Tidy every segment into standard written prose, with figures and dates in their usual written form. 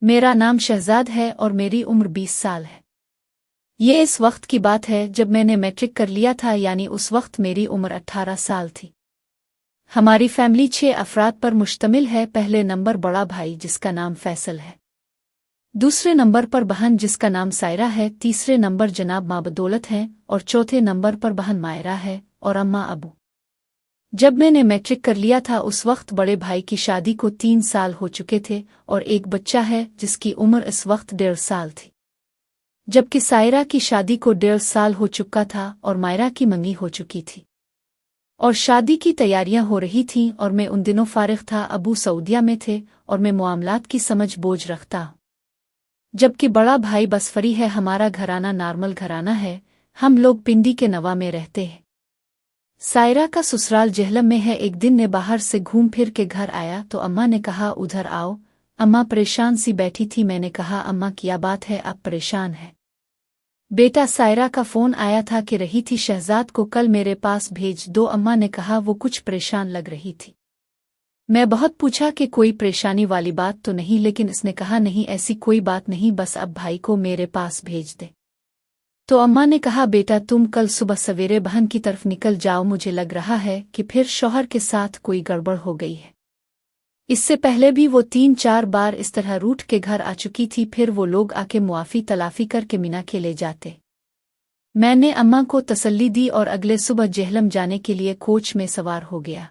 मेरा नाम शहजाद है और मेरी उम्र 20 साल है। ये इस वक्त की बात है जब मैंने मैट्रिक कर लिया था, यानी उस वक्त मेरी उम्र 18 साल थी। हमारी फैमिली 6 अफराद पर मुश्तमिल है। पहले नंबर बड़ा भाई जिसका नाम फैसल है, दूसरे नंबर पर बहन जिसका नाम सायरा है, तीसरे नंबर जनाब माँ बदौलत हैं और चौथे नंबर पर बहन मायरा है और अम्मा अबू। जब मैंने मैट्रिक कर लिया था उस वक्त बड़े भाई की शादी को 3 साल हो चुके थे और एक बच्चा है जिसकी उम्र इस वक्त 1.5 साल थी, जबकि सायरा की शादी को 1.5 साल हो चुका था और मायरा की मंगी हो चुकी थी और शादी की तैयारियां हो रही थीं और मैं उन दिनों फारिग था। अबू सऊदिया में थे और मैं मामलात की समझ बोझ रखता हूं, जबकि बड़ा भाई बसफरी है। हमारा घराना नॉर्मल घराना है, हम लोग पिंडी के नवा में रहते हैं। सायरा का ससुराल जेहलम में है। एक दिन ने बाहर से घूम फिर के घर आया तो अम्मा ने कहा उधर आओ। अम्मा परेशान सी बैठी थी। मैंने कहा अम्मा क्या बात है, आप परेशान है? बेटा सायरा का फोन आया था कि रही थी शहजाद को कल मेरे पास भेज दो। अम्मा ने कहा वो कुछ परेशान लग रही थी। मैं बहुत पूछा कि कोई परेशानी वाली बात तो नहीं, लेकिन इसने कहा नहीं ऐसी कोई बात नहीं, बस अब भाई को मेरे पास भेज दे। तो अम्मा ने कहा बेटा तुम कल सुबह सवेरे बहन की तरफ निकल जाओ, मुझे लग रहा है कि फिर शौहर के साथ कोई गड़बड़ हो गई है। इससे पहले भी वो 3-4 बार इस तरह रूठ के घर आ चुकी थी, फिर वो लोग आके मुआफी तलाफी करके मीना के ले जाते। मैंने अम्मा को तसल्ली दी और अगले सुबह जेहलम जाने के लिए कोच में सवार हो गया।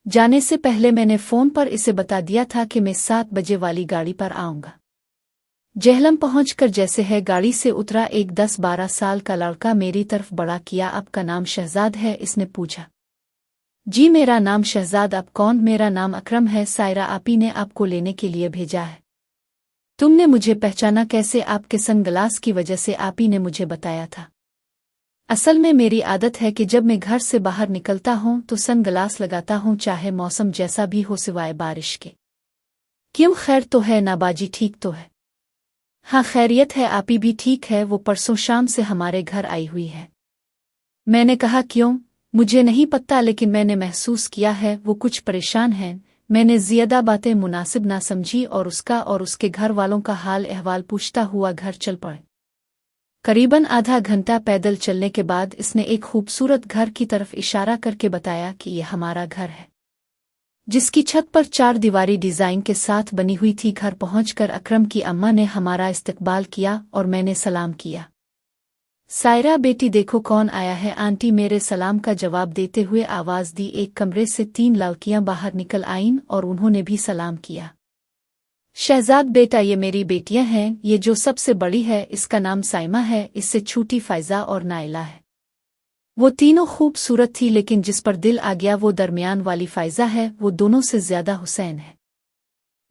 जाने से पहले मैंने फ़ोन पर इसे बता दिया था कि मैं 7 बजे वाली गाड़ी पर आऊँगा। जेहलम पहुंचकर जैसे है गाड़ी से उतरा, एक 10-12 साल का लड़का मेरी तरफ बढ़ा। किया आपका नाम शहजाद है? इसने पूछा। जी मेरा नाम शहजाद। आप कौन? मेरा नाम अकरम है। सायरा आपी ने आपको लेने के लिए भेजा है। तुमने मुझे पहचाना कैसे? आपके सनग्लास की वजह से आपी ने मुझे बताया था। असल में मेरी आदत है कि जब मैं घर से बाहर निकलता हूं तो सनग्लास लगाता हूं, चाहे मौसम जैसा भी हो सिवाय बारिश के। क्यों, खैर तो है ना? बाजी ठीक तो है? हाँ खैरियत है। आपी भी ठीक है, वो परसों शाम से हमारे घर आई हुई है। मैंने कहा क्यों? मुझे नहीं पता, लेकिन मैंने महसूस किया है वो कुछ परेशान है। मैंने ज़्यादा बातें मुनासिब ना समझी और उसका और उसके घर वालों का हाल अहवाल पूछता हुआ घर चल पड़े। करीबन आधा घंटा पैदल चलने के बाद इसने एक खूबसूरत घर की तरफ इशारा करके बताया कि यह हमारा घर है, जिसकी छत पर 4 दीवारी डिज़ाइन के साथ बनी हुई थी। घर पहुंचकर अकरम की अम्मा ने हमारा इस्तकबाल किया और मैंने सलाम किया। सायरा बेटी देखो कौन आया है। आंटी मेरे सलाम का जवाब देते हुए आवाज़ दी। एक कमरे से 3 लड़कियां बाहर निकल आईं और उन्होंने भी सलाम किया। शहजाद बेटा ये मेरी बेटियां हैं, ये जो सबसे बड़ी है इसका नाम साइमा है, इससे छोटी फायजा और नाइला है। वो तीनों खूबसूरत थी, लेकिन जिस पर दिल आ गया वो दरमियान वाली फायजा है, वो दोनों से ज्यादा हुसैन है।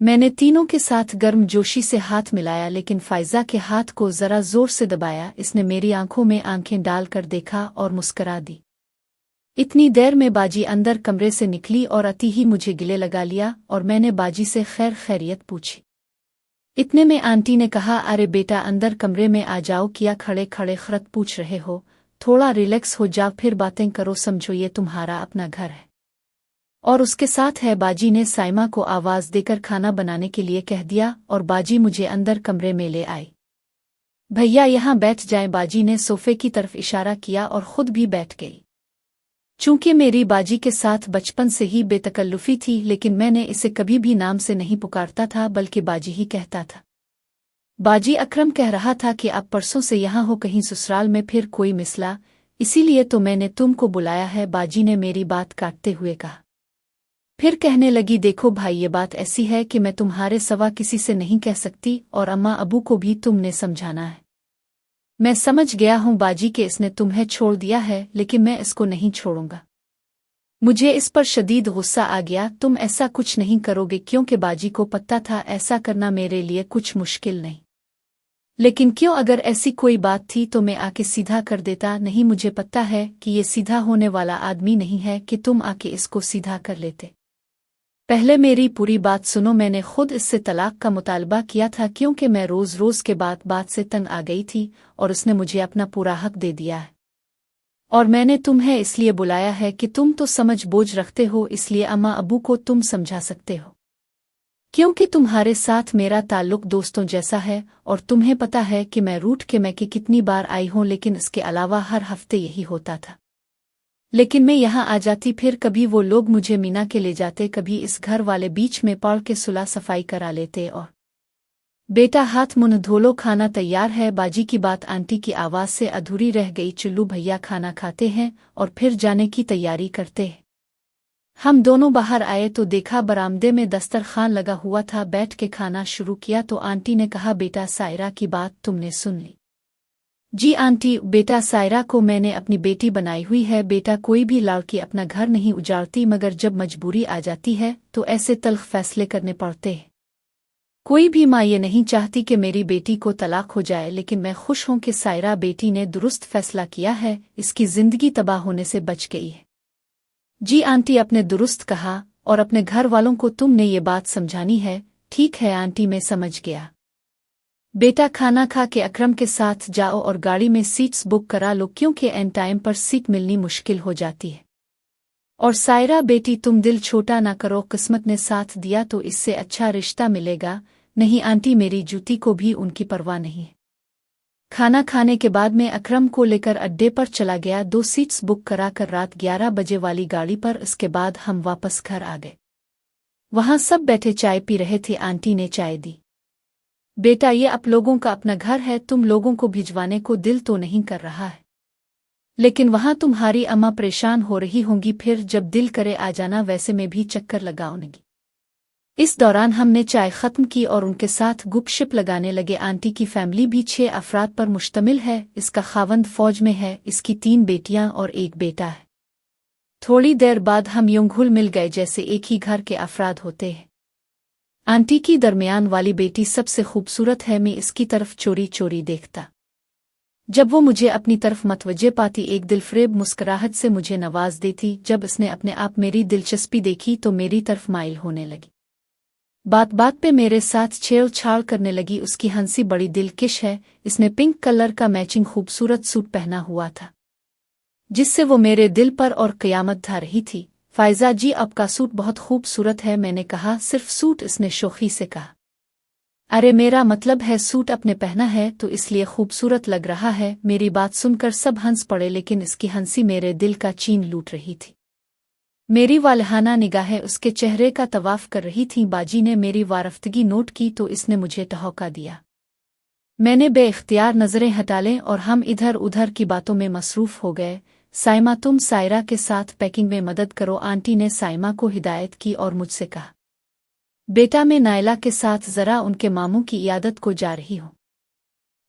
मैंने तीनों के साथ गर्मजोशी से हाथ मिलाया, लेकिन फायजा के हाथ को जरा जोर से दबाया। इसने मेरी आंखों में आंखें डालकर देखा और मुस्करा दी। इतनी देर में बाजी अंदर कमरे से निकली और अति ही मुझे गिले लगा लिया और मैंने बाजी से खैर खैरियत पूछी। इतने में आंटी ने कहा अरे बेटा अंदर कमरे में आ जाओ, किया खड़े खड़े खरत पूछ रहे हो? थोड़ा रिलैक्स हो जाओ फिर बातें करो, समझो ये तुम्हारा अपना घर है। और उसके साथ है। बाजी ने साइमा को आवाज़ देकर खाना बनाने के लिए कह दिया और बाजी मुझे अंदर कमरे में ले आई। भैया यहाँ बैठ जाएं। बाजी ने सोफे की तरफ इशारा किया और खुद भी बैठ गई। चूंकि मेरी बाजी के साथ बचपन से ही बेतकल्लुफी थी, लेकिन मैंने इसे कभी भी नाम से नहीं पुकारता था, बल्कि बाजी ही कहता था। बाजी अकरम कह रहा था कि आप परसों से यहाँ हो, कहीं ससुराल में फिर कोई मिसला, इसीलिए तो मैंने तुमको बुलाया है। बाजी ने मेरी बात काटते हुए कहा। फिर कहने लगी देखो भाई ये बात ऐसी है कि मैं तुम्हारे सवा किसी से नहीं कह सकती और अम्मा अबू को भी तुमने समझाना है। मैं समझ गया हूँ बाजी कि इसने तुम्हें छोड़ दिया है, लेकिन मैं इसको नहीं छोड़ूंगा। मुझे इस पर शदीद गुस्सा आ गया। तुम ऐसा कुछ नहीं करोगे, क्योंकि बाजी को पता था ऐसा करना मेरे लिए कुछ मुश्किल नहीं। लेकिन क्यों, अगर ऐसी कोई बात थी तो मैं आके सीधा कर देता। नहीं, मुझे पता है कि ये सीधा होने वाला आदमी नहीं है कि तुम आके इसको सीधा कर लेते। पहले मेरी पूरी बात सुनो। मैंने खुद इससे तलाक का मुतालबा किया था, क्योंकि मैं रोज़ रोज़ के बात से तंग आ गई थी और उसने मुझे अपना पूरा हक दे दिया है। और मैंने तुम्हें इसलिए बुलाया है कि तुम तो समझ बोझ रखते हो, इसलिए अम्मा अबू को तुम समझा सकते हो। क्योंकि तुम्हारे साथ मेरा ताल्लुक दोस्तों जैसा है और तुम्हें पता है कि मैं रूठ के मैके कितनी बार आई हूं, लेकिन इसके अलावा हर हफ्ते यही होता था। लेकिन मैं यहाँ आ जाती, फिर कभी वो लोग मुझे मीना के ले जाते, कभी इस घर वाले बीच में पड़ के सुलह सफाई करा लेते और बेटा हाथ मुंह धो लो, खाना तैयार है। बाजी की बात आंटी की आवाज़ से अधूरी रह गई। चुल्लू भैया खाना खाते हैं और फिर जाने की तैयारी करते हैं। हम दोनों बाहर आए तो देखा बरामदे में दस्तरखान लगा हुआ था। बैठ के खाना शुरू किया तो आंटी ने कहा, बेटा सायरा की बात तुमने सुन ली? जी आंटी, बेटा सायरा को मैंने अपनी बेटी बनाई हुई है। बेटा कोई भी लड़की अपना घर नहीं उजाड़ती, मगर जब मजबूरी आ जाती है तो ऐसे तल्ख फैसले करने पड़ते हैं। कोई भी माँ ये नहीं चाहती कि मेरी बेटी को तलाक हो जाए, लेकिन मैं खुश हूं कि सायरा बेटी ने दुरुस्त फैसला किया है, इसकी जिंदगी तबाह होने से बच गई है। जी आंटी, आपने दुरुस्त कहा और अपने घर वालों को तुमने ये बात समझानी है। ठीक है आंटी, मैं समझ गया। बेटा खाना खा के अकरम के साथ जाओ और गाड़ी में सीट्स बुक करा लो, क्योंकि एन टाइम पर सीट मिलनी मुश्किल हो जाती है। और सायरा बेटी, तुम दिल छोटा ना करो, किस्मत ने साथ दिया तो इससे अच्छा रिश्ता मिलेगा। नहीं आंटी, मेरी जूती को भी उनकी परवाह नहीं है। खाना खाने के बाद मैं अकरम को लेकर अड्डे पर चला गया, 2 सीट्स बुक कराकर रात 11 बजे वाली गाड़ी पर। इसके बाद हम वापस घर आ गए। वहां सब बैठे चाय पी रहे थे। आंटी ने चाय दी। बेटा, ये आप लोगों का अपना घर है, तुम लोगों को भिजवाने को दिल तो नहीं कर रहा है, लेकिन वहां तुम्हारी अम्मा परेशान हो रही होंगी, फिर जब दिल करे आ जाना, वैसे में भी चक्कर लगाऊंगी। इस दौरान हमने चाय खत्म की और उनके साथ गुपशप लगाने लगे। आंटी की फैमिली भी 6 अफराद पर मुश्तमिल है। इसका खावंद फौज में है, इसकी 3 बेटियां और 1 बेटा है। थोड़ी देर बाद हम यूं घुल मिल गए जैसे एक ही घर के अफराद होते हैं। आंटी की दरमियान वाली बेटी सबसे खूबसूरत है। मैं इसकी तरफ चोरी चोरी देखता। जब वो मुझे अपनी तरफ मतवज्जे पाती, एक दिलफरेब मुस्कुराहट से मुझे नवाज देती। जब इसने अपने आप मेरी दिलचस्पी देखी तो मेरी तरफ माइल होने लगी। बात बात पे मेरे साथ छेड़छाड़ करने लगी। उसकी हंसी बड़ी दिलकश है। इसने पिंक कलर का मैचिंग खूबसूरत सूट पहना हुआ था, जिससे वो मेरे दिल पर और क़यामत ढा रही थी। फायजा जी, आपका सूट बहुत खूबसूरत है, मैंने कहा। सिर्फ सूट? इसने शोखी से कहा। अरे मेरा मतलब है सूट अपने पहना है तो इसलिए खूबसूरत लग रहा है। मेरी बात सुनकर सब हंस पड़े, लेकिन इसकी हंसी मेरे दिल का चीन लूट रही थी। मेरी वालहाना निगाहें उसके चेहरे का तवाफ कर रही थीं। बाजी ने मेरी वारफ्तगी नोट की तो इसने मुझे ठहौका दिया। मैंने बेइख्तियार नजरें हटा लें और हम इधर उधर की बातों में मसरूफ हो गए। साइमा, तुम सायरा के साथ पैकिंग में मदद करो, आंटी ने साइमा को हिदायत की और मुझसे कहा, बेटा मैं नायला के साथ जरा उनके मामू की इयादत को जा रही हूँ।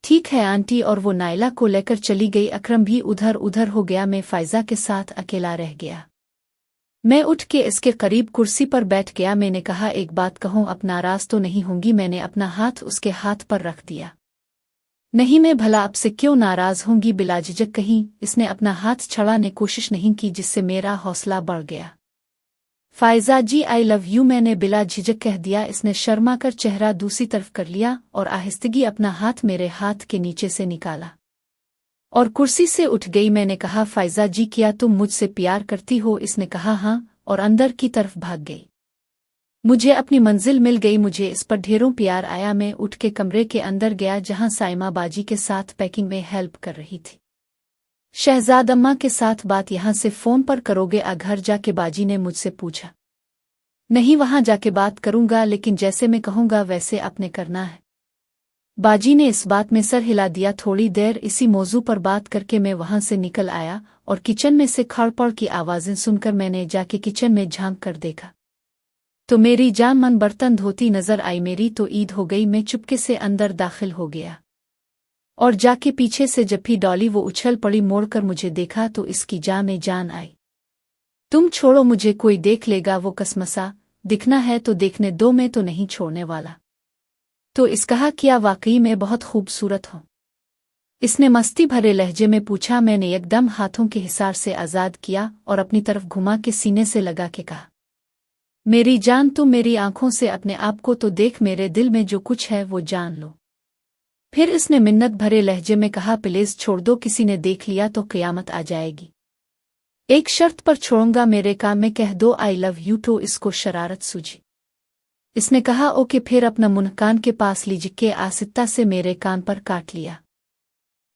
ठीक है आंटी, और वो नायला को लेकर चली गई। अकरम भी उधर उधर हो गया। मैं फायजा के साथ अकेला रह गया। मैं उठ के इसके करीब कुर्सी पर बैठ गया। मैंने कहा, एक बात कहूँ, अब नाराज तो नहीं होंगी? मैंने अपना हाथ उसके हाथ पर रख दिया। नहीं, मैं भला आपसे क्यों नाराज होंगी? बिलाझिझक कहीं। इसने अपना हाथ छड़ाने कोशिश नहीं की, जिससे मेरा हौसला बढ़ गया। फायजा जी, आई लव यू, मैंने बिला झिझक कह दिया। इसने शर्मा कर चेहरा दूसरी तरफ कर लिया और आहिस्तगी अपना हाथ मेरे हाथ के नीचे से निकाला और कुर्सी से उठ गई। मैंने कहा, फायजा जी, क्या तुम मुझसे प्यार करती हो? इसने कहा हाँ, और अंदर की तरफ भाग गई। मुझे अपनी मंजिल मिल गई। मुझे इस पर ढेरों प्यार आया। मैं उठ के कमरे के अंदर गया, जहां साइमा बाजी के साथ पैकिंग में हेल्प कर रही थी। शहजाद अम्मा के साथ बात यहां से फोन पर करोगे? घर जाके बाजी ने मुझसे पूछा। नहीं, वहां जाके बात करूंगा, लेकिन जैसे मैं कहूंगा वैसे आपने करना है। बाजी ने इस बात में सर हिला दिया। थोड़ी देर इसी मौजू पर बात करके मैं वहां से निकल आया और किचन में से खड़पड़ की आवाजें सुनकर मैंने जाके किचन में झांक कर देखा तो मेरी जान मन बर्तन धोती नजर आई। मेरी तो ईद हो गई। मैं चुपके से अंदर दाखिल हो गया और जाके पीछे से जब भी डॉली वो उछल पड़ी, मोड़कर मुझे देखा तो इसकी जान में जान आई। तुम छोड़ो, मुझे कोई देख लेगा, वो कसमसा। दिखना है तो देखने दो, मैं तो नहीं छोड़ने वाला। तो इस कहा, क्या वाकई में बहुत खूबसूरत हूँ? इसने मस्ती भरे लहजे में पूछा। मैंने एकदम हाथों के हिसार से आज़ाद किया और अपनी तरफ घुमा के सीने से लगा के कहा, मेरी जान, तुम मेरी आंखों से अपने आप को तो देख, मेरे दिल में जो कुछ है वो जान लो। फिर इसने मिन्नत भरे लहजे में कहा, प्लीज छोड़ दो, किसी ने देख लिया तो क़यामत आ जाएगी। एक शर्त पर छोड़ूंगा, मेरे काम में कह दो आई लव यू। तो इसको शरारत सूझी। इसने कहा ओके, फिर अपना मुंह कान के पास लीजिए आसिता से मेरे कान पर काट लिया।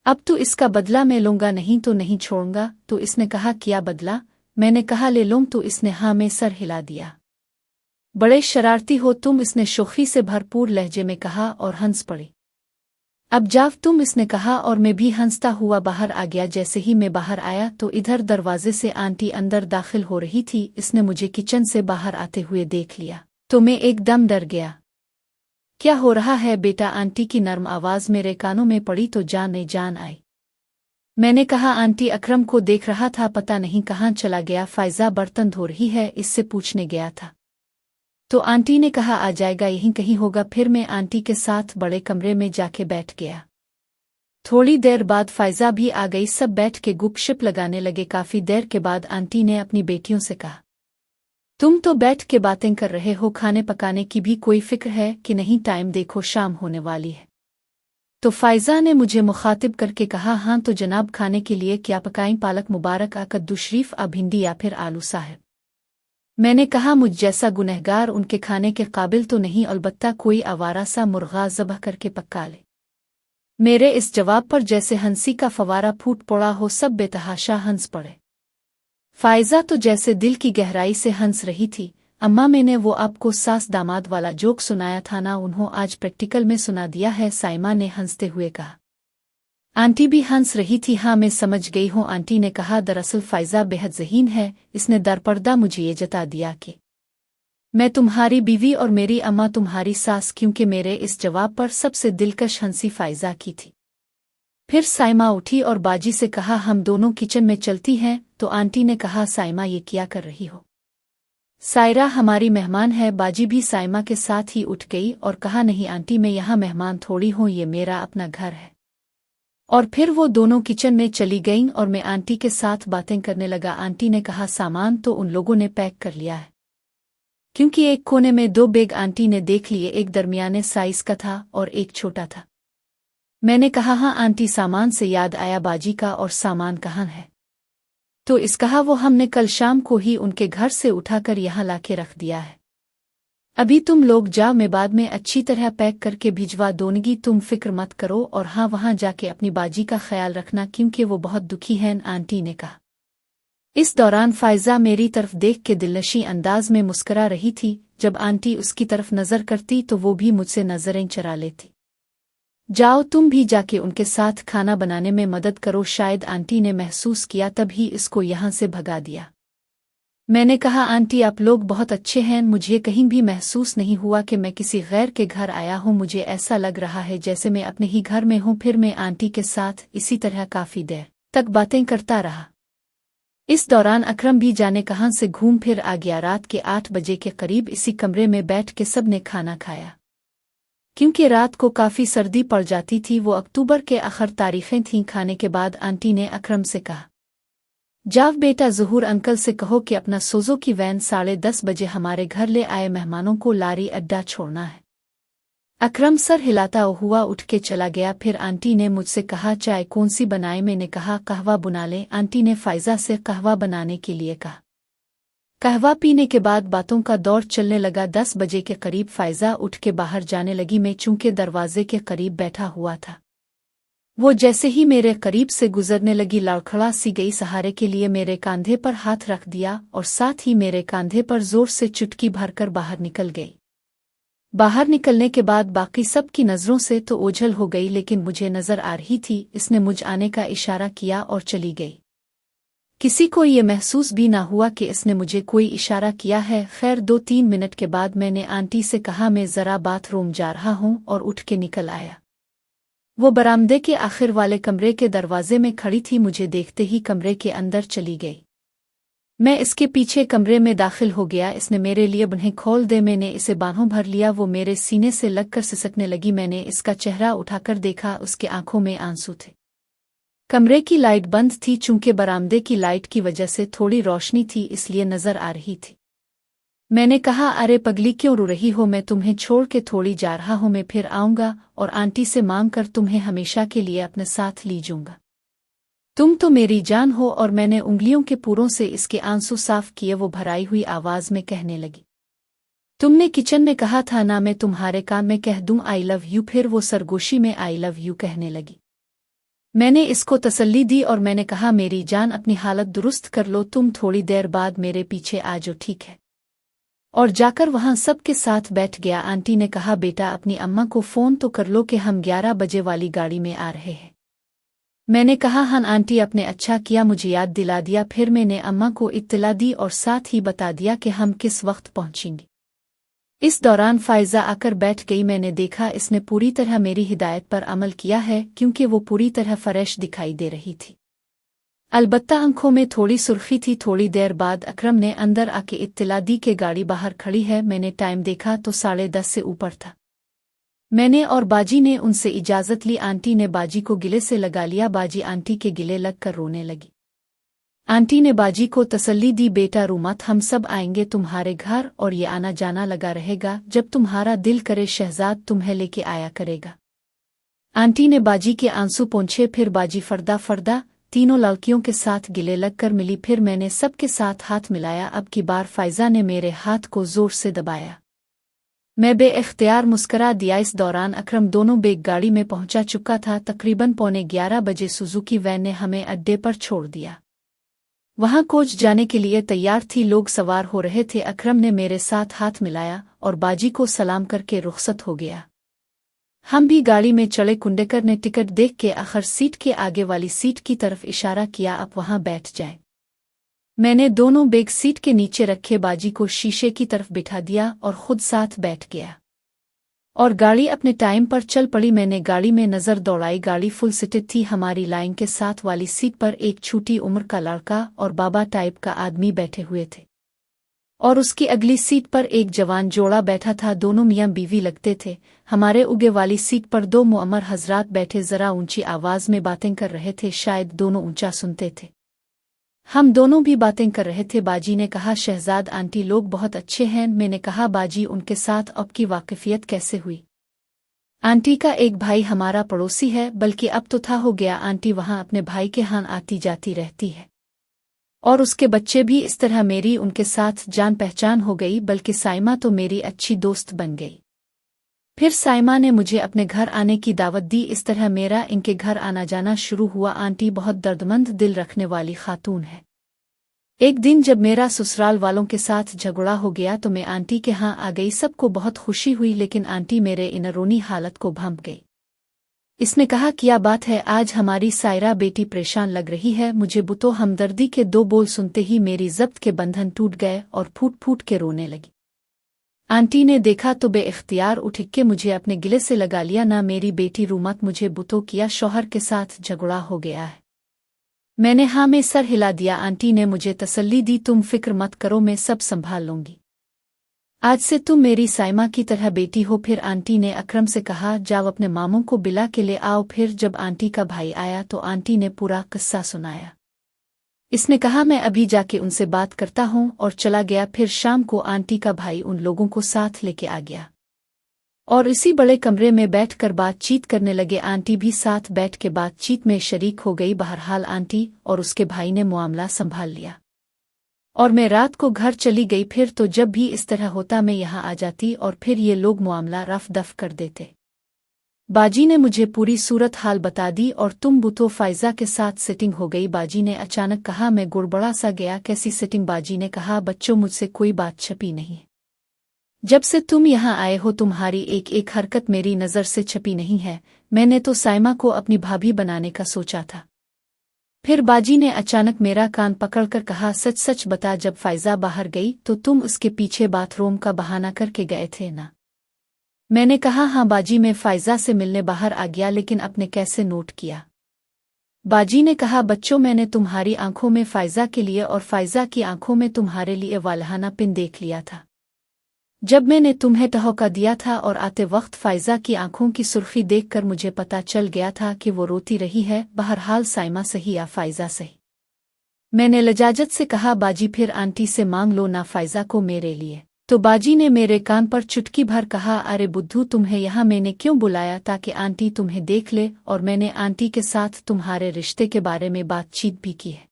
अब तो इसका बदला मैं लूंगा, नहीं तो नहीं छोड़ूंगा। तो इसने कहा क्या बदला? मैंने कहा ले लूं। तो इसने हाँ में सर हिला दिया। बड़े शरारती हो तुम, इसने शोखी से भरपूर लहजे में कहा और हंस पड़ी। अब जाओ तुम, इसने कहा और मैं भी हंसता हुआ बाहर आ गया। जैसे ही मैं बाहर आया तो इधर दरवाजे से आंटी अंदर दाखिल हो रही थी। इसने मुझे किचन से बाहर आते हुए देख लिया तो मैं एकदम डर गया। क्या हो रहा है बेटा? आंटी की नर्म आवाज मेरे कानों में पड़ी तो जान आई। मैंने कहा आंटी अकरम को देख रहा था, पता नहीं कहाँ चला गया। फायजा बर्तन धो रही है, इससे पूछने गया था। तो आंटी ने कहा आ जाएगा, यहीं कहीं होगा। फिर मैं आंटी के साथ बड़े कमरे में जाके बैठ गया। थोड़ी देर बाद फायजा भी आ गई। सब बैठ के गुपशप लगाने लगे। काफी देर के बाद आंटी ने अपनी बेटियों से कहा तुम तो बैठ के बातें कर रहे हो, खाने पकाने की भी कोई फिक्र है कि नहीं? टाइम देखो, शाम होने वाली है। तो फायजा ने मुझे मुखातिब करके कहा हाँ तो जनाब, खाने के लिए क्या पकाएं? पालक मुबारक, कद्दू शरीफ, भिंडी या फिर आलू साहब? मैंने कहा मुझ जैसा गुनहगार उनके खाने के काबिल तो नहीं, अलबत्ता कोई आवारा सा मुर्गा ज़बह करके पका ले। मेरे इस जवाब पर जैसे हंसी का फवारा फूट पड़ा हो, सब बेतहाशा हंस पड़े। फायजा तो जैसे दिल की गहराई से हंस रही थी। अम्मा, मैंने वो आपको सास दामाद वाला जोक सुनाया था ना, उन्हों आज प्रैक्टिकल में सुना दिया है, साइमा ने हंसते हुए कहा। आंटी भी हंस रही थी। हाँ मैं समझ गई हूँ, आंटी ने कहा। दरअसल फायजा बेहद ज़हीन है, इसने दरपर्दा मुझे ये जता दिया कि मैं तुम्हारी बीवी और मेरी अम्मा तुम्हारी सास, क्योंकि मेरे इस जवाब पर सबसे दिलकश हंसी फायजा की थी। फिर साइमा उठी और बाजी से कहा हम दोनों किचन में चलती हैं। तो आंटी ने कहा साइमा ये क्या कर रही हो? सायरा हमारी मेहमान है। बाजी भी साइमा के साथ ही उठ गई और कहा नहीं आंटी, मैं यहाँ मेहमान थोड़ी हूँ, ये मेरा अपना घर है। और फिर वो दोनों किचन में चली गईं और मैं आंटी के साथ बातें करने लगा। आंटी ने कहा सामान तो उन लोगों ने पैक कर लिया है, क्योंकि एक कोने में 2 बैग आंटी ने देख लिए, एक दरमियाने साइज का था और एक छोटा था। मैंने कहा हाँ आंटी, सामान से याद आया बाजी का, और सामान कहाँ है? तो इस कहा वो हमने कल शाम को ही उनके घर से उठाकर यहाँ लाके रख दिया है। अभी तुम लोग जाओ, मैं बाद में अच्छी तरह पैक करके भिजवा दूंगी, तुम फिक्र मत करो। और हाँ वहाँ जाके अपनी बाजी का ख्याल रखना, क्योंकि वो बहुत दुखी है, आंटी ने कहा। इस दौरान फायजा मेरी तरफ देख के दिलनशी अंदाज में मुस्करा रही थी। जब आंटी उसकी तरफ नजर करती तो वो भी मुझसे नजरें चरा लेती। जाओ तुम भी जाके उनके साथ खाना बनाने में मदद करो। शायद आंटी ने महसूस किया, तभी इसको यहाँ से भगा दिया। मैंने कहा आंटी आप लोग बहुत अच्छे हैं, मुझे कहीं भी महसूस नहीं हुआ कि मैं किसी गैर के घर आया हूँ। मुझे ऐसा लग रहा है जैसे मैं अपने ही घर में हूँ। फिर मैं आंटी के साथ इसी तरह काफी देर तक बातें करता रहा। इस दौरान अकरम भी जाने कहाँ से घूम फिर आ गया। रात के 8 बजे के करीब इसी कमरे में बैठ के सब ने खाना खाया। क्योंकि रात को काफी सर्दी पड़ जाती थी, वो अक्टूबर के आखिर तारीखें थीं। खाने के बाद आंटी ने अकरम से कहा जाव बेटा, ज़हूर अंकल से कहो कि अपना सोजो की वैन 10:30 बजे हमारे घर ले आए, मेहमानों को लारी अड्डा छोड़ना है। अकरम सर हिलाता हुआ उठ के चला गया। फिर आंटी ने मुझसे कहा चाय कौन सी बनाए? मैंने कहा कहवा बना ले। आंटी ने फायजा से कहवा बनाने के लिए कहा। कहवा पीने के बाद बातों का दौर चलने लगा। 10 बजे के करीब फायजा उठ के बाहर जाने लगी। मैं चूंकि दरवाजे के करीब बैठा हुआ था, वो जैसे ही मेरे करीब से गुजरने लगी, लड़खड़ा सी गई। सहारे के लिए मेरे कांधे पर हाथ रख दिया और साथ ही मेरे कांधे पर जोर से चुटकी भरकर बाहर निकल गई। बाहर निकलने के बाद बाकी सब की नजरों से तो ओझल हो गई, लेकिन मुझे नजर आ रही थी। इसने मुझ आने का इशारा किया और चली गई। किसी को ये महसूस भी ना हुआ कि इसने मुझे कोई इशारा किया है। खैर 2-3 मिनट के बाद मैंने आंटी से कहा मैं जरा बाथरूम जा रहा हूँ, और उठ के निकल आया। वो बरामदे के आखिर वाले कमरे के दरवाजे में खड़ी थी। मुझे देखते ही कमरे के अंदर चली गई। मैं इसके पीछे कमरे में दाखिल हो गया। इसने मेरे लिए बाहें खोल दे। मैंने इसे बाहों भर लिया। वो मेरे सीने से लगकर सिसकने लगी। मैंने इसका चेहरा उठाकर देखा, उसके आंखों में आंसू थे। कमरे की लाइट बंद थी। चूंकि बरामदे की लाइट की वजह से थोड़ी रोशनी थी, इसलिए नजर आ रही थी। मैंने कहा अरे पगली क्यों रो रही हो? मैं तुम्हें छोड़ के थोड़ी जा रहा हूँ, मैं फिर आऊँगा और आंटी से मांग कर तुम्हें हमेशा के लिए अपने साथ ली जाऊँगा। तुम तो मेरी जान हो। और मैंने उंगलियों के पूरों से इसके आंसू साफ किए। वो भराई हुई आवाज में कहने लगी तुमने किचन में कहा था ना, मैं तुम्हारे काम में कह दूं आई लव यू। फिर वो सरगोशी में आई लव यू कहने लगी। मैंने इसको तसल्ली दी और मैंने कहा मेरी जान अपनी हालत दुरुस्त कर लो, तुम थोड़ी देर बाद मेरे पीछे आ जाओ, ठीक है? और जाकर वहां सबके साथ बैठ गया। आंटी ने कहा बेटा अपनी अम्मा को फोन तो कर लो कि हम 11 बजे वाली गाड़ी में आ रहे हैं। मैंने कहा हाँ आंटी, आपने अच्छा किया मुझे याद दिला दिया। फिर मैंने अम्मा को इत्तला दी और साथ ही बता दिया कि हम किस वक्त पहुंचेंगे। इस दौरान फायजा आकर बैठ गई। मैंने देखा इसने पूरी तरह मेरी हिदायत पर अमल किया है, क्योंकि वो पूरी तरह फ्रेश दिखाई दे रही थी। अलबत्ता आंखों में थोड़ी सुर्खी थी। थोड़ी देर बाद अकरम ने अंदर आके इत्तला दी कि गाड़ी बाहर खड़ी है। मैंने टाइम देखा तो 10:30 से ऊपर था। मैंने और बाजी ने उनसे इजाज़त ली। आंटी ने बाजी को गिले से लगा लिया। बाजी आंटी के गिले लगकर रोने लगी। आंटी ने बाजी को तसल्ली दी, बेटा रो मत, हम सब आएंगे तुम्हारे घर और ये आना जाना लगा रहेगा। जब तुम्हारा दिल करे शहजाद तुम्हें लेके आया करेगा। आंटी ने बाजी के आंसू पोंछे। फिर बाजी फर्दा फर्दा तीनों लड़कियों के साथ गिले लगकर मिली। फिर मैंने सबके साथ हाथ मिलाया। अब की बार फायजा ने मेरे हाथ को जोर से दबाया। मैं बेइख्तियार मुस्करा दिया। इस दौरान अकरम दोनों बेग गाड़ी में पहुंचा चुका था। तकरीबन 11:15 बजे सुजुकी वैन ने हमें अड्डे पर छोड़ दिया। वहां कोच जाने के लिए तैयार थी, लोग सवार हो रहे थे। अकरम ने मेरे साथ हाथ मिलाया और बाजी को सलाम करके रुखसत हो गया। हम भी गाड़ी में चढ़े। कुंडेकर ने टिकट देख के आखिर सीट के आगे वाली सीट की तरफ इशारा किया, आप वहां बैठ जाएं। मैंने दोनों बैग सीट के नीचे रखे, बाजी को शीशे की तरफ बिठा दिया और खुद साथ बैठ गया और गाड़ी अपने टाइम पर चल पड़ी। मैंने गाड़ी में नज़र दौड़ाई। गाड़ी फुल सीटेड थी। हमारी लाइन के साथ वाली सीट पर एक छोटी उम्र का लड़का और बाबा टाइप का आदमी बैठे हुए थे और उसकी अगली सीट पर एक जवान जोड़ा बैठा था। दोनों मियां बीवी लगते थे। हमारे उगे वाली सीट पर 2 मुअम्मर हजरात बैठे, जरा ऊंची आवाज में बातें कर रहे थे। शायद दोनों ऊंचा सुनते थे। हम दोनों भी बातें कर रहे थे। बाजी ने कहा शहजाद आंटी लोग बहुत अच्छे हैं। मैंने कहा बाजी उनके साथ अब की वाकिफियत कैसे हुई? आंटी का एक भाई हमारा पड़ोसी है, बल्कि अब तो था हो गया। आंटी वहां अपने भाई के यहाँ आती जाती रहती है और उसके बच्चे भी। इस तरह मेरी उनके साथ जान पहचान हो गई, बल्कि साइमा तो मेरी अच्छी दोस्त बन गई। फिर साइमा ने मुझे अपने घर आने की दावत दी। इस तरह मेरा इनके घर आना जाना शुरू हुआ। आंटी बहुत दर्दमंद दिल रखने वाली खातून है। एक दिन जब मेरा ससुराल वालों के साथ झगड़ा हो गया तो मैं आंटी के यहाँ आ गई। सबको बहुत खुशी हुई, लेकिन आंटी मेरे इन रोनी हालत को भंप गई। इसने कहा क्या बात है, आज हमारी सायरा बेटी परेशान लग रही है। मुझे बुतो हमदर्दी के 2 बोल सुनते ही मेरी जब्त के बंधन टूट गए और फूट फूट के रोने लगी। आंटी ने देखा तो बेइख्तियार उठ के मुझे अपने गिले से लगा लिया। ना मेरी बेटी रूमत, मुझे बुतो किया, शौहर के साथ झगड़ा हो गया है। मैंने हाँ में सर हिला दिया। आंटी ने मुझे तसल्ली दी, तुम फिक्र मत करो, मैं सब संभाल लूंगी। आज से तुम मेरी साइमा की तरह बेटी हो। फिर आंटी ने अकरम से कहा जाओ अपने मामों को बिला के ले आओ। फिर जब आंटी का भाई आया तो आंटी ने पूरा किस्सा सुनाया। इसने कहा मैं अभी जाके उनसे बात करता हूँ और चला गया। फिर शाम को आंटी का भाई उन लोगों को साथ लेके आ गया और इसी बड़े कमरे में बैठकर बातचीत करने लगे। आंटी भी साथ बैठ के बातचीत में शरीक हो गई। बहरहाल आंटी और उसके भाई ने मामला संभाल लिया और मैं रात को घर चली गई। फिर तो जब भी इस तरह होता मैं यहाँ आ जाती और फिर ये लोग मामला रफ दफ कर देते। बाजी ने मुझे पूरी सूरत हाल बता दी और तुम बुतो फायजा के साथ सेटिंग हो गई। बाजी ने अचानक कहा। मैं गुड़बड़ा सा गया, कैसी सेटिंग? बाजी ने कहा बच्चों मुझसे कोई बात छपी नहीं। जब से तुम यहाँ आए हो तुम्हारी एक एक हरकत मेरी नज़र से छपी नहीं है। मैंने तो साइमा को अपनी भाभी बनाने का सोचा था। फिर बाजी ने अचानक मेरा कान पकड़कर कहा सच सच बता, जब फायजा बाहर गई तो तुम उसके पीछे बाथरूम का बहाना करके गए थे ना? मैंने कहा हाँ बाजी, मैं फायजा से मिलने बाहर आ गया, लेकिन आपने कैसे नोट किया? बाजी ने कहा बच्चों मैंने तुम्हारी आंखों में फायजा के लिए और फायजा की आंखों में तुम्हारे लिए वालहाना पिन देख लिया था। जब मैंने तुम्हें ठहका दिया था और आते वक्त फायजा की आंखों की सुर्खी देखकर मुझे पता चल गया था कि वो रोती रही है। बहरहाल साइमा सही या फायजा सही? मैंने लजाजत से कहा बाजी फिर आंटी से मांग लो ना फायजा को मेरे लिए। तो बाजी ने मेरे कान पर चुटकी भर कहा अरे बुद्धू, तुम्हें यहाँ मैंने क्यों बुलाया? ताकि आंटी तुम्हें देख ले, और मैंने आंटी के साथ तुम्हारे रिश्ते के बारे में बातचीत भी की है।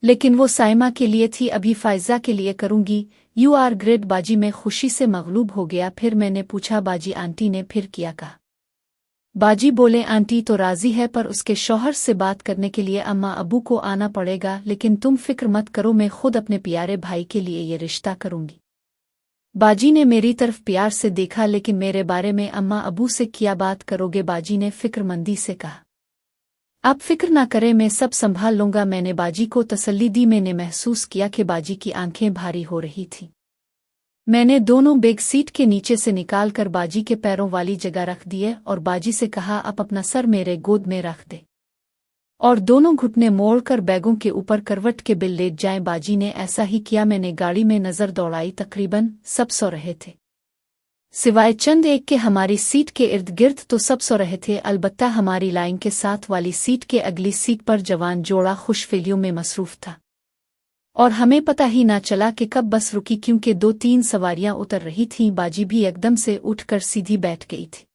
लेकिन वो साइमा के लिए थी, अभी फायजा के लिए करूंगी। यू आर ग्रेट बाजी। मैं खुशी से मगलूब हो गया। फिर मैंने पूछा, बाजी आंटी ने फिर क्या कहा? बाजी बोले, आंटी तो राजी है पर उसके शौहर से बात करने के लिए अम्मा अबू को आना पड़ेगा, लेकिन तुम फिक्र मत करो, मैं खुद अपने प्यारे भाई के लिए ये रिश्ता करूंगी। बाजी ने मेरी तरफ प्यार से देखा, लेकिन मेरे बारे में अम्मा अबू से क्या बात करोगे? बाजी ने फिक्रमंदी से कहा, आप फिक्र ना करें, मैं सब संभाल लूंगा। मैंने बाजी को तसल्ली दी। मैंने महसूस किया कि बाजी की आंखें भारी हो रही थीं। मैंने दोनों बैग सीट के नीचे से निकालकर बाजी के पैरों वाली जगह रख दिए और बाजी से कहा, आप अपना सर मेरे गोद में रख दे और दोनों घुटने मोड़कर बैगों के ऊपर करवट के बिल लेट जाएं। बाजी ने ऐसा ही किया। मैंने गाड़ी में नजर दौड़ाई, तकरीबन सब सो रहे थे, सिवाय चंद एक के। हमारी सीट के इर्द गिर्द तो सब सो रहे थे, अलबत्ता हमारी लाइन के साथ वाली सीट के अगली सीट पर जवान जोड़ा खुशफेलियों में मसरूफ था और हमें पता ही ना चला कि कब बस रुकी, क्योंकि 2-3 सवारियां उतर रही थीं। बाजी भी एकदम से उठकर सीधी बैठ गई थी।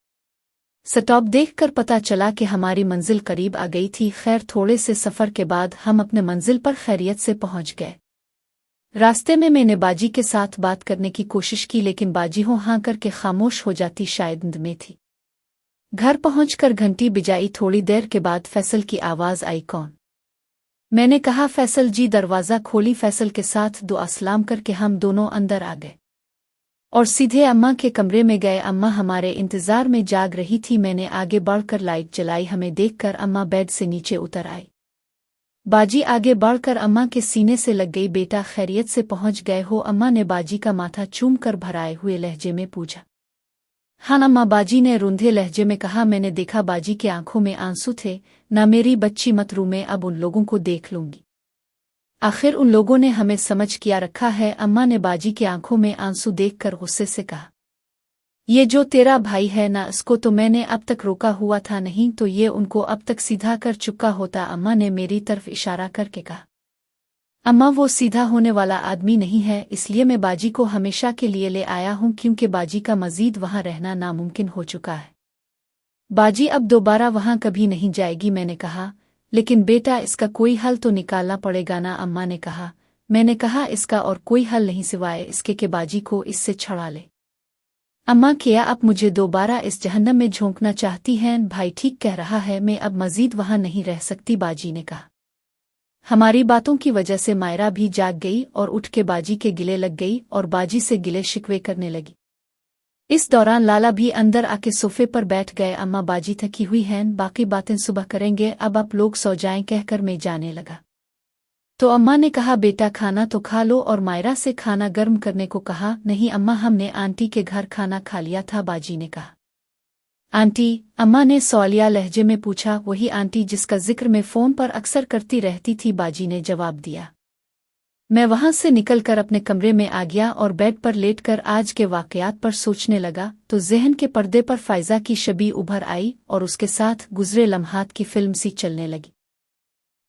स्टॉप देखकर पता चला कि हमारी मंजिल करीब आ गई थी। खैर, थोड़े से सफ़र के बाद हम अपने मंजिल पर खैरियत से पहुंच गए। रास्ते में मैंने बाजी के साथ बात करने की कोशिश की, लेकिन बाजी हो हाँ करके खामोश हो जाती, शायद नींद में थी। घर पहुंचकर घंटी बजाई। थोड़ी देर के बाद फैसल की आवाज़ आई, कौन? मैंने कहा, फैसल जी। दरवाज़ा खोली। फैसल के साथ दुआ सलाम करके हम दोनों अंदर आ गए और सीधे अम्मा के कमरे में गए। अम्मा हमारे इंतज़ार में जाग रही थी। मैंने आगे बढ़कर लाइट जलाई। हमें देखकर अम्मा बेड से नीचे उतर आई। बाजी आगे बढ़कर अम्मा के सीने से लग गई। बेटा, खैरियत से पहुंच गए हो? अम्मा ने बाजी का माथा चूम कर भराए हुए लहजे में पूछा। हाँ अम्मा, बाजी ने रूंधे लहजे में कहा। मैंने देखा बाजी की आंखों में आंसू थे। ना मेरी बच्ची, मत रो, मैं अब उन लोगों को देख लूंगी। आखिर उन लोगों ने हमें समझ किया रखा है। अम्मा ने बाजी की आंखों में आंसू देखकर गुस्से से कहा, ये जो तेरा भाई है ना, इसको तो मैंने अब तक रोका हुआ था, नहीं तो ये उनको अब तक सीधा कर चुका होता। अम्मा ने मेरी तरफ इशारा करके कहा, अम्मा वो सीधा होने वाला आदमी नहीं है, इसलिए मैं बाजी को हमेशा के लिए ले आया हूं, क्योंकि बाजी का मजीद वहां रहना नामुमकिन हो चुका है। बाजी अब दोबारा वहां कभी नहीं जाएगी। मैंने कहा, लेकिन बेटा इसका कोई हल तो निकालना पड़ेगा ना? अम्मा ने कहा। मैंने कहा, इसका और कोई हल नहीं सिवाय इसके कि बाजी को इससे छुड़ा ले। अम्मा, क्या आप मुझे दोबारा इस जहन्नम में झोंकना चाहती हैं? भाई ठीक कह रहा है, मैं अब मजीद वहां नहीं रह सकती, बाजी ने कहा। हमारी बातों की वजह से मायरा भी जाग गई और उठ के बाजी के गिले लग गई और बाजी से गिले शिकवे करने लगी। इस दौरान लाला भी अंदर आके सोफे पर बैठ गए। अम्मा, बाजी थकी हुई हैं, बाकी बातें सुबह करेंगे, अब आप लोग सो जाएं, कहकर मैं जाने लगा। तो अम्मा ने कहा, बेटा खाना तो खा लो, और मायरा से खाना गर्म करने को कहा। नहीं अम्मा, हमने आंटी के घर खाना खा लिया था, बाजी ने कहा। आंटी? अम्मा ने सवालिया लहजे में पूछा। वही आंटी जिसका जिक्र मैं फ़ोन पर अक्सर करती रहती थी, बाजी ने जवाब दिया। मैं वहां से निकलकर अपने कमरे में आ गया और बेड पर लेटकर आज के वाकयात पर सोचने लगा, तो ज़हन के पर्दे पर फायजा की शबी उभर आई और उसके साथ गुजरे लम्हात की फिल्म सी चलने लगी।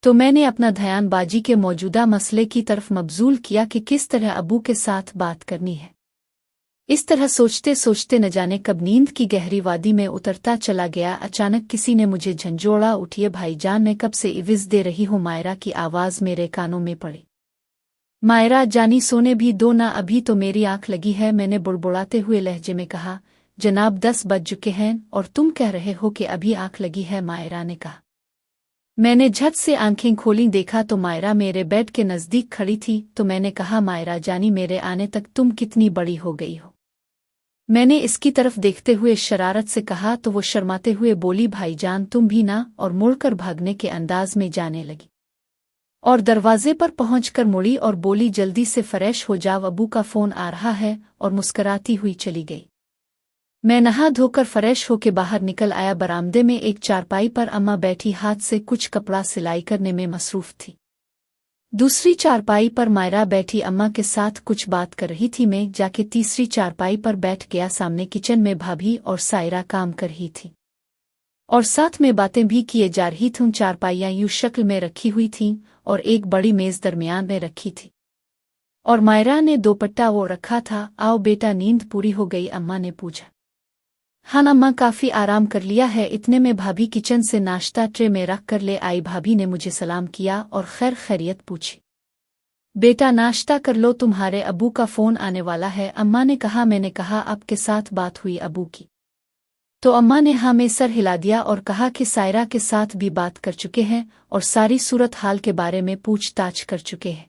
तो मैंने अपना ध्यान बाजी के मौजूदा मसले की तरफ मबजूल किया कि किस तरह अबू के साथ बात करनी है। इस तरह सोचते सोचते न जाने कब नींद की गहरी वादी में उतरता चला गया। अचानक किसी ने मुझे झंझोड़ा, उठिए भाईजान, मैं कब से इविज़ दे रही हूँ। मायरा की आवाज़ मेरे कानों में पड़ी। मायरा, जानी सोने भी दो ना, अभी तो मेरी आंख लगी है। मैंने बुड़बुड़ाते हुए लहजे में कहा, जनाब 10 बज चुके हैं और तुम कह रहे हो कि अभी आंख लगी है, मायरा ने कहा। मैंने झट से आंखें खोली, देखा तो मायरा मेरे बेड के नज़दीक खड़ी थी। तो मैंने कहा, मायरा जानी, मेरे आने तक तुम कितनी बड़ी हो गई हो। मैंने इसकी तरफ देखते हुए शरारत से कहा, तो वो शर्माते हुए बोली, भाईजान तुम भी ना, और मुड़कर भागने के अंदाज में जाने लगी और दरवाजे पर पहुंचकर मुड़ी और बोली, जल्दी से फ्रेश हो जाओ, अबू का फ़ोन आ रहा है, और मुस्कराती हुई चली गई। मैं नहा धोकर फ्रेश होकर बाहर निकल आया। बरामदे में एक चारपाई पर अम्मा बैठी हाथ से कुछ कपड़ा सिलाई करने में मसरूफ थी। दूसरी चारपाई पर मायरा बैठी अम्मा के साथ कुछ बात कर रही थी। मैं जाके तीसरी चारपाई पर बैठ गया। सामने किचन में भाभी और सायरा काम कर रही थी और साथ में बातें भी किए जा रही थीं। चारपाइयां यूं शक्ल में रखी हुई थीं और एक बड़ी मेज दरमियान में रखी थी और मायरा ने दोपट्टा वो रखा था। आओ बेटा, नींद पूरी हो गई? अम्मा ने पूछा। हाँ अम्मा, काफ़ी आराम कर लिया है। इतने में भाभी किचन से नाश्ता ट्रे में रख कर ले आई। भाभी ने मुझे सलाम किया और खैर खैरियत पूछी। बेटा नाश्ता कर लो, तुम्हारे अबू का फ़ोन आने वाला है। अम्मा ने कहा। मैंने कहा आपके साथ बात हुई अबू की? तो अम्मा ने हाँ में सर हिला दिया और कहा कि सायरा के साथ भी बात कर चुके हैं और सारी सूरत हाल के बारे में पूछताछ कर चुके हैं।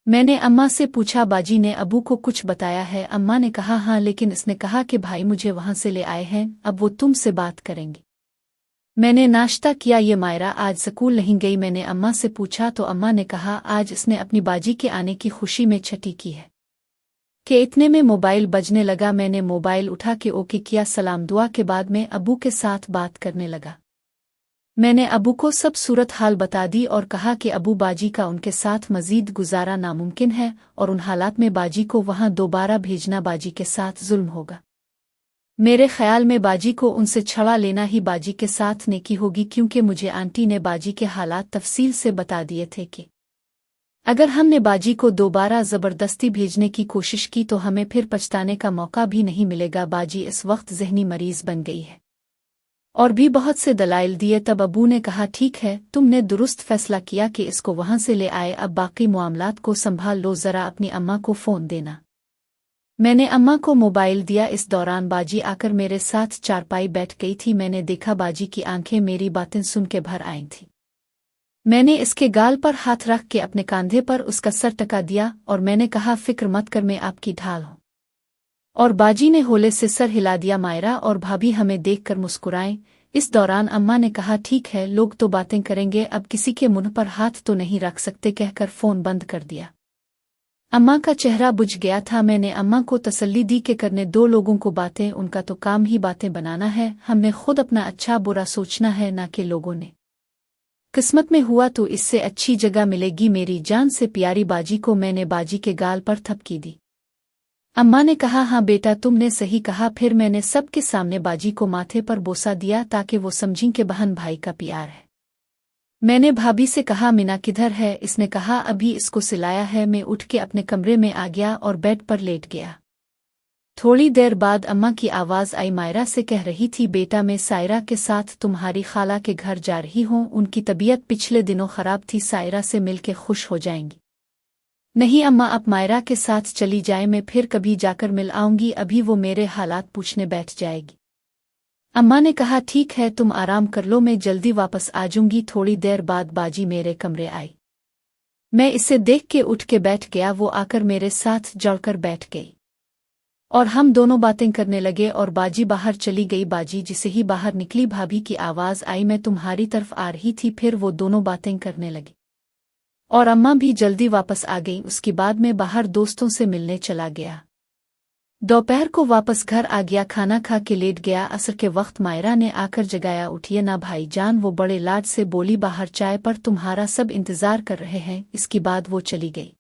मैंने अम्मा से पूछा बाजी ने अबू को कुछ बताया है? अम्मा ने कहा हाँ, लेकिन इसने कहा कि भाई मुझे वहां से ले आए हैं, अब वो तुमसे बात करेंगे। मैंने नाश्ता किया। ये मायरा आज स्कूल नहीं गई? मैंने अम्मा से पूछा तो अम्मा ने कहा आज इसने अपनी बाजी के आने की खुशी में छठी की है। कि इतने में मोबाइल बजने लगा। मैंने मोबाइल उठा के ओके किया। सलाम दुआ के बाद मैं अबू के साथ बात करने लगा। मैंने अबू को सब सूरत हाल बता दी और कहा कि अबू बाजी का उनके साथ मजीद गुजारा नामुमकिन है और उन हालात में बाजी को वहां दोबारा भेजना बाजी के साथ जुल्म होगा। मेरे ख्याल में बाजी को उनसे छड़ा लेना ही बाजी के साथ नेकी होगी, क्योंकि मुझे आंटी ने बाजी के हालात तफसील से बता दिए थे कि अगर हमने बाजी को दोबारा ज़बरदस्ती भेजने की कोशिश की तो हमें फिर पछताने का मौका भी नहीं मिलेगा। बाजी इस वक्त ज़हनी मरीज बन गई है। और भी बहुत से दलाइल दिए। तब अबू ने कहा ठीक है, तुमने दुरुस्त फैसला किया कि इसको वहां से ले आए, अब बाकी मामलात को संभाल लो, ज़रा अपनी अम्मा को फ़ोन देना। मैंने अम्मा को मोबाइल दिया। इस दौरान बाजी आकर मेरे साथ चारपाई बैठ गई थी। मैंने देखा बाजी की आंखें मेरी बातें सुन के भर आई थीं। मैंने इसके गाल पर हाथ रख के अपने कंधे पर उसका सर टका दिया और मैंने कहा फिक्र मत कर, मैं आपकी ढाल हूं। और बाजी ने होले से सर हिला दिया। मायरा और भाभी हमें देखकर मुस्कुराएं। इस दौरान अम्मा ने कहा ठीक है, लोग तो बातें करेंगे, अब किसी के मुंह पर हाथ तो नहीं रख सकते, कहकर फ़ोन बंद कर दिया। अम्मा का चेहरा बुझ गया था। मैंने अम्मा को तसल्ली दी कि करने दो लोगों को बातें, उनका तो काम ही बातें बनाना है, हमने खुद अपना अच्छा बुरा सोचना है, ना कि लोगों ने। किस्मत में हुआ तो इससे अच्छी जगह मिलेगी। मेरी जान से प्यारी बाजी को मैंने बाजी के गाल पर थपकी दी। अम्मा ने कहा हाँ बेटा, तुमने सही कहा। फिर मैंने सबके सामने बाजी को माथे पर बोसा दिया ताकि वो समझें कि बहन भाई का प्यार है। मैंने भाभी से कहा मीना किधर है? इसने कहा अभी इसको सिलाया है। मैं उठ के अपने कमरे में आ गया और बेड पर लेट गया। थोड़ी देर बाद अम्मा की आवाज़ आई। मायरा से कह रही थी बेटा मैं सायरा के साथ तुम्हारी खाला के घर जा रही हूँ, उनकी तबीयत पिछले दिनों खराब थी, सायरा से मिलके खुश हो जाएंगी। नहीं अम्मा, अब मायरा के साथ चली जाए, मैं फिर कभी जाकर मिल आऊंगी, अभी वो मेरे हालात पूछने बैठ जाएगी। अम्मा ने कहा ठीक है, तुम आराम कर लो, मैं जल्दी वापस आ जाऊंगी। थोड़ी देर बाद बाजी मेरे कमरे आई। मैं इसे देख के उठ के बैठ गया। वो आकर मेरे साथ जड़कर बैठ गई और हम दोनों बातें करने लगे और बाजी बाहर चली गई। बाजी जिसे ही बाहर निकली भाभी की आवाज़ आई, मैं तुम्हारी तरफ आ रही थी। फिर वो दोनों बातें करने लगी और अम्मा भी जल्दी वापस आ गई। उसके बाद मैं बाहर दोस्तों से मिलने चला गया। दोपहर को वापस घर आ गया, खाना खा के लेट गया। असर के वक्त मायरा ने आकर जगाया, उठिए ना भाई जान। वो बड़े लाड से बोली बाहर चाय पर तुम्हारा सब इंतज़ार कर रहे हैं। इसके बाद वो चली गई।